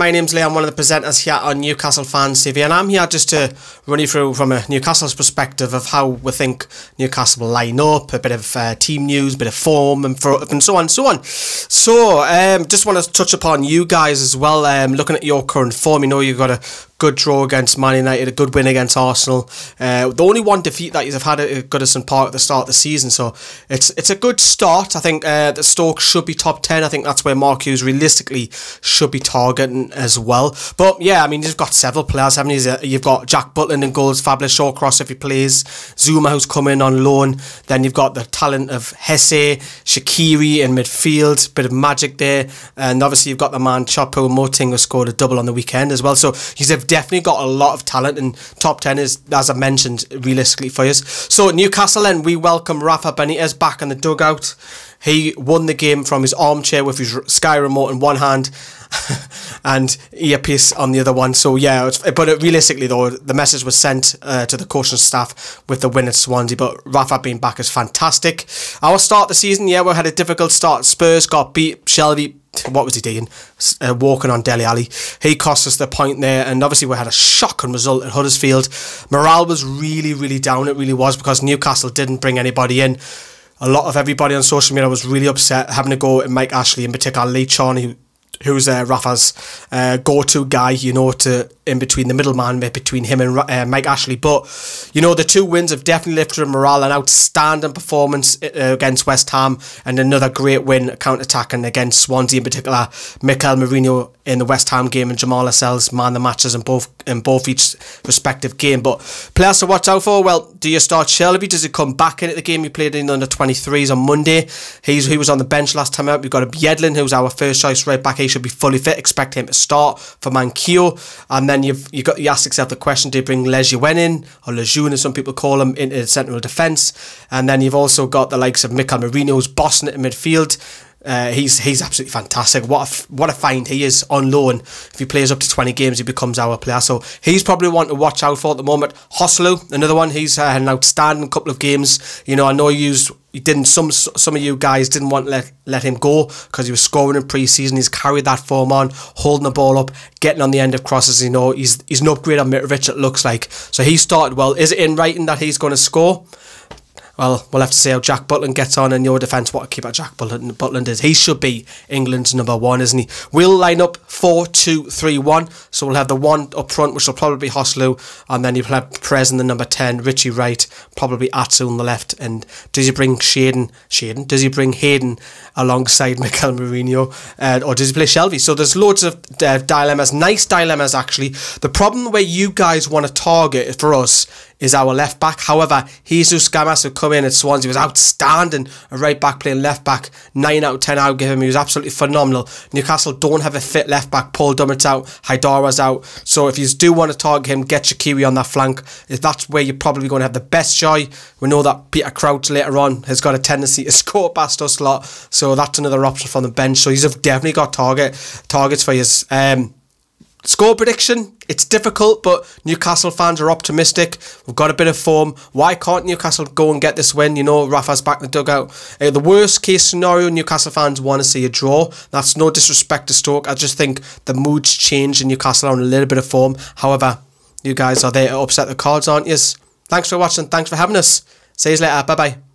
my name's Lee. I'm one of the presenters here on Newcastle Fan TV, and I'm here just to run you through from a Newcastle's perspective of how we think Newcastle will line up, a bit of team news, a bit of form, and so on and so on. So, just want to touch upon you guys as well, looking at your current form. You know, you've got a good draw against Man United, a good win against Arsenal. The only one defeat that you've had at Goodison Park at the start of the season, so it's a good start. I think the Stoke should be top 10. I think that's where Mark Hughes realistically should be targeting as well. But yeah, I mean, you've got several players, haven't you? You've got Jack Butland in goals, fabulous. Shawcross if he plays, Zuma who's come in on loan. Then you've got the talent of Hesse, Shaqiri in midfield, bit of magic there. And obviously you've got the man Chopo Moting who scored a double on the weekend as well. So you've definitely got a lot of talent, and top 10 is, as I mentioned, realistically for you. So Newcastle, then we welcome Rafa Benitez back in the dugout. He won the game from his armchair with his Sky remote in one hand and earpiece on the other one. So yeah, but realistically though, the message was sent to the coaching staff with the win at Swansea. But Rafa being back is fantastic. Our start of the season, yeah, we had a difficult start. Spurs got beat. Shelvey, what was he doing? Walking on Dele Alli. He cost us the point there, and obviously we had a shocking result at Huddersfield. Morale was really down. It really was, because Newcastle didn't bring anybody in. A lot of everybody on social media was really upset, having to go at Mike Ashley, in particular Lee Charney, who's Rafa's go-to guy, you know, in between the middleman between him and Mike Ashley. But you know, the two wins have definitely lifted morale. An outstanding performance against West Ham, and another great win counter-attacking against Swansea, in particular Mikel Merino in the West Ham game, and Jamal Lascelles man the matches in both each respective game. But players to watch out for, well, do you start Shelvey? Does he come back into the game? He played in under 23s on Monday. He was on the bench last time out. We've got a Biedlin, who's our first choice right back. He should be fully fit. Expect him to start for Manquillo. And then you ask yourself the question, do you bring Lejeune in, or Lejeune as some people call him, into central defence? And then you've also got the likes of Mikel Merino, who's bossing it in midfield. He's absolutely fantastic. What a find he is on loan. If he plays up to 20 games, he becomes our player. So he's probably one to watch out for at the moment. JOSELU, another one. He's had an outstanding couple of games. You know, I know he didn't. Some of you guys didn't want to let him go because he was scoring in pre-season. He's carried that form on, holding the ball up, getting on the end of crosses. You know, he's an upgrade on Mitrovic, it looks like. So he started well. Is it in writing that he's going to score? Well, we'll have to see how Jack Butland gets on in your defence. What a keeper Jack Butland is. He should be England's number one, isn't he? We'll line up 4-2-3-1. So we'll have the one up front, which will probably be JOSELU. And then you'll have Perez in the number 10, Richie right, probably Atsu on the left. And does he bring Hayden? Does he bring Hayden alongside Mikel Merino? Or does he play Shelvey? So there's loads of dilemmas. Nice dilemmas, actually. The problem where you guys want to target for us is our left back. However, Jesus Gamas, who come in at Swansea, was outstanding. A right back playing left back. 9 out of 10 I would give him. He was absolutely phenomenal. Newcastle don't have a fit left back. Paul Dummett's out. Haidara's out. So if you do want to target him, get Shaqiri on that flank. If that's where you're probably going to have the best joy. We know that Peter Crouch later on has got a tendency to score past us a lot. So that's another option from the bench. So he's definitely got targets for his score prediction. It's difficult, but Newcastle fans are optimistic. We've got a bit of form. Why can't Newcastle go and get this win? You know, Rafa's back in the dugout. The worst case scenario, Newcastle fans want to see a draw. That's no disrespect to Stoke. I just think the mood's changed in Newcastle on a little bit of form. However, you guys are there to upset the cards, aren't you? Thanks for watching. Thanks for having us. See you later. Bye-bye.